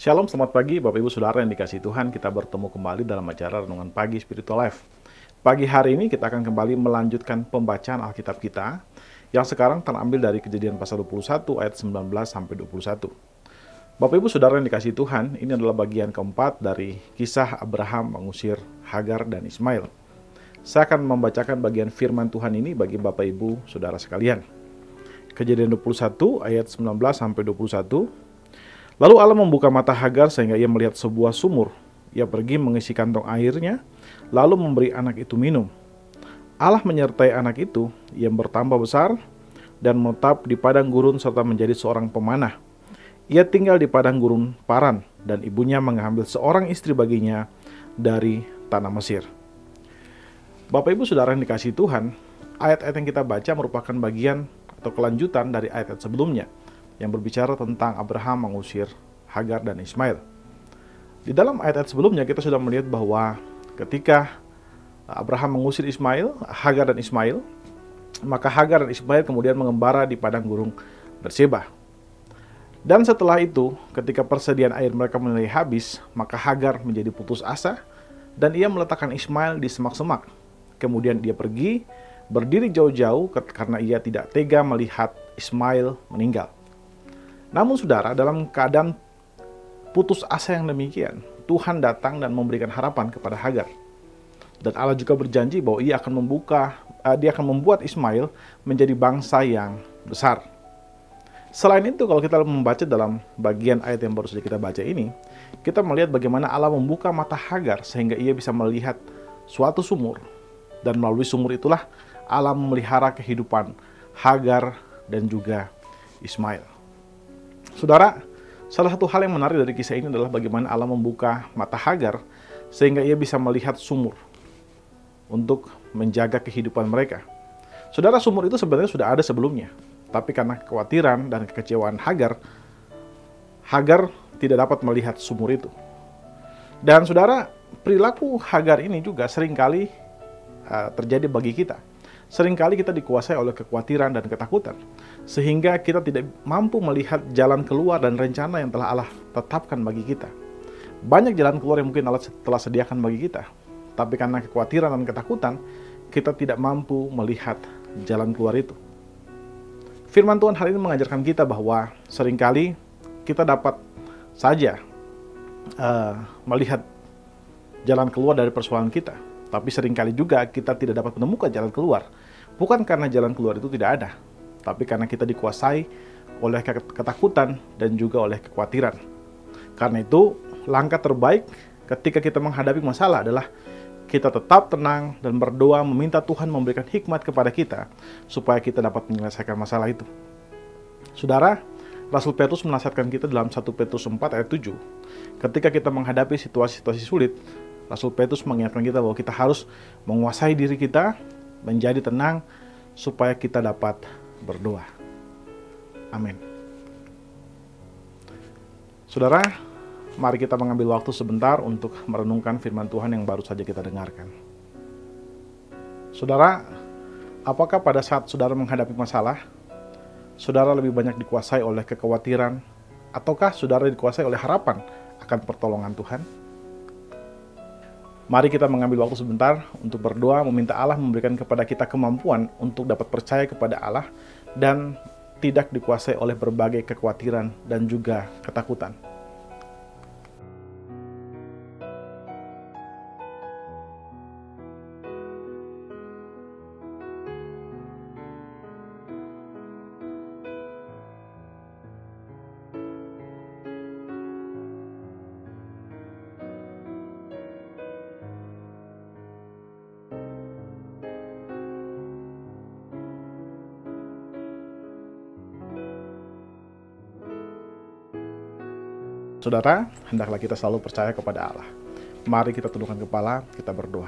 Shalom, selamat pagi Bapak Ibu Saudara yang dikasihi Tuhan. Kita bertemu kembali dalam acara Renungan Pagi Spiritual Life. Pagi hari ini kita akan kembali melanjutkan pembacaan Alkitab kita yang sekarang terambil dari Kejadian pasal 21 ayat 19 sampai 21. Bapak Ibu Saudara yang dikasihi Tuhan, ini adalah bagian keempat dari kisah Abraham mengusir Hagar dan Ismail. Saya akan membacakan bagian firman Tuhan ini bagi Bapak Ibu Saudara sekalian. Kejadian 21 ayat 19 sampai 21. Lalu Allah membuka mata Hagar sehingga ia melihat sebuah sumur. Ia pergi mengisi kantong airnya, lalu memberi anak itu minum. Allah menyertai anak itu, ia bertambah besar dan menetap di padang gurun serta menjadi seorang pemanah. Ia tinggal di padang gurun Paran dan ibunya mengambil seorang istri baginya dari tanah Mesir. Bapak Ibu Saudara yang dikasihi Tuhan, ayat-ayat yang kita baca merupakan bagian atau kelanjutan dari ayat-ayat sebelumnya yang berbicara tentang Abraham mengusir Hagar dan Ismail. Di dalam ayat-ayat sebelumnya kita sudah melihat bahwa ketika Abraham mengusir Hagar dan Ismail, maka Hagar dan Ismail kemudian mengembara di padang gurun Berseba. Dan setelah itu, ketika persediaan air mereka mulai habis, maka Hagar menjadi putus asa dan ia meletakkan Ismail di semak-semak. Kemudian dia pergi, berdiri jauh-jauh karena ia tidak tega melihat Ismail meninggal. Namun saudara, dalam keadaan putus asa yang demikian, Tuhan datang dan memberikan harapan kepada Hagar. Dan Allah juga berjanji bahwa dia akan membuat Ismail menjadi bangsa yang besar. Selain itu, kalau kita membaca dalam bagian ayat yang baru saja kita baca ini, kita melihat bagaimana Allah membuka mata Hagar sehingga ia bisa melihat suatu sumur. Dan melalui sumur itulah Allah memelihara kehidupan Hagar dan juga Ismail. Saudara, salah satu hal yang menarik dari kisah ini adalah bagaimana Allah membuka mata Hagar sehingga ia bisa melihat sumur untuk menjaga kehidupan mereka. Saudara, sumur itu sebenarnya sudah ada sebelumnya, tapi karena kekhawatiran dan kekecewaan Hagar tidak dapat melihat sumur itu. Dan saudara, perilaku Hagar ini juga seringkali terjadi bagi kita. Seringkali kita dikuasai oleh kekhawatiran dan ketakutan, sehingga kita tidak mampu melihat jalan keluar dan rencana yang telah Allah tetapkan bagi kita. Banyak jalan keluar yang mungkin Allah telah sediakan bagi kita, tapi karena kekhawatiran dan ketakutan, kita tidak mampu melihat jalan keluar itu. Firman Tuhan hari ini mengajarkan kita bahwa seringkali kita dapat saja melihat jalan keluar dari persoalan kita, tapi seringkali juga kita tidak dapat menemukan jalan keluar. Bukan karena jalan keluar itu tidak ada, tapi karena kita dikuasai oleh ketakutan dan juga oleh kekhawatiran. Karena itu, langkah terbaik ketika kita menghadapi masalah adalah kita tetap tenang dan berdoa meminta Tuhan memberikan hikmat kepada kita supaya kita dapat menyelesaikan masalah itu. Saudara, Rasul Petrus menasihatkan kita dalam 1 Petrus 4 ayat 7. Ketika kita menghadapi situasi-situasi sulit, Rasul Petrus mengingatkan kita bahwa kita harus menguasai diri kita, menjadi tenang, supaya kita dapat berdoa. Amin. Saudara, mari kita mengambil waktu sebentar untuk merenungkan firman Tuhan yang baru saja kita dengarkan. Saudara, apakah pada saat saudara menghadapi masalah, saudara lebih banyak dikuasai oleh kekhawatiran, ataukah saudara dikuasai oleh harapan akan pertolongan Tuhan? Mari kita mengambil waktu sebentar untuk berdoa, meminta Allah memberikan kepada kita kemampuan untuk dapat percaya kepada Allah dan tidak dikuasai oleh berbagai kekhawatiran dan juga ketakutan. Saudara, hendaklah kita selalu percaya kepada Allah. Mari kita tundukkan kepala, kita berdoa.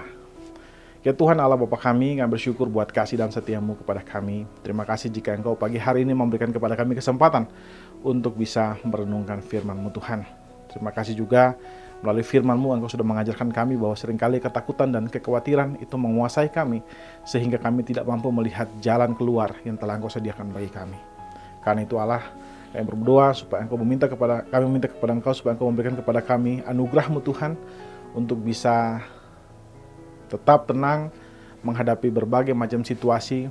Ya Tuhan Allah Bapa kami, kami bersyukur buat kasih dan setiamu kepada kami. Terima kasih jika Engkau pagi hari ini memberikan kepada kami kesempatan untuk bisa merenungkan firman-Mu Tuhan. Terima kasih juga melalui firman-Mu Engkau sudah mengajarkan kami bahwa seringkali ketakutan dan kekhawatiran itu menguasai kami, sehingga kami tidak mampu melihat jalan keluar yang telah Engkau sediakan bagi kami. Karena itu Allah, Kami berdoa supaya Engkau meminta kepada Engkau supaya Engkau memberikan kepada kami anugerah-Mu Tuhan untuk bisa tetap tenang menghadapi berbagai macam situasi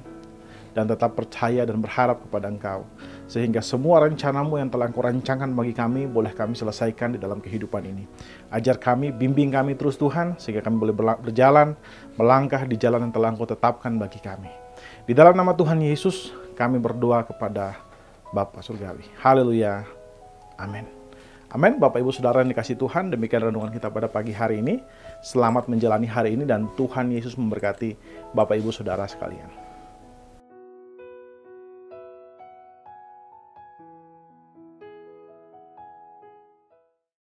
dan tetap percaya dan berharap kepada Engkau. Sehingga semua rencana-Mu yang telah Engkau rancangkan bagi kami, boleh kami selesaikan di dalam kehidupan ini. Ajar kami, bimbing kami terus Tuhan, sehingga kami boleh berjalan, melangkah di jalan yang telah Engkau tetapkan bagi kami. Di dalam nama Tuhan Yesus, kami berdoa kepada Bapa Surgawi. Haleluya. Amin. Amin. Bapak Ibu Saudara yang dikasihi Tuhan, demikian renungan kita pada pagi hari ini. Selamat menjalani hari ini dan Tuhan Yesus memberkati Bapak Ibu Saudara sekalian.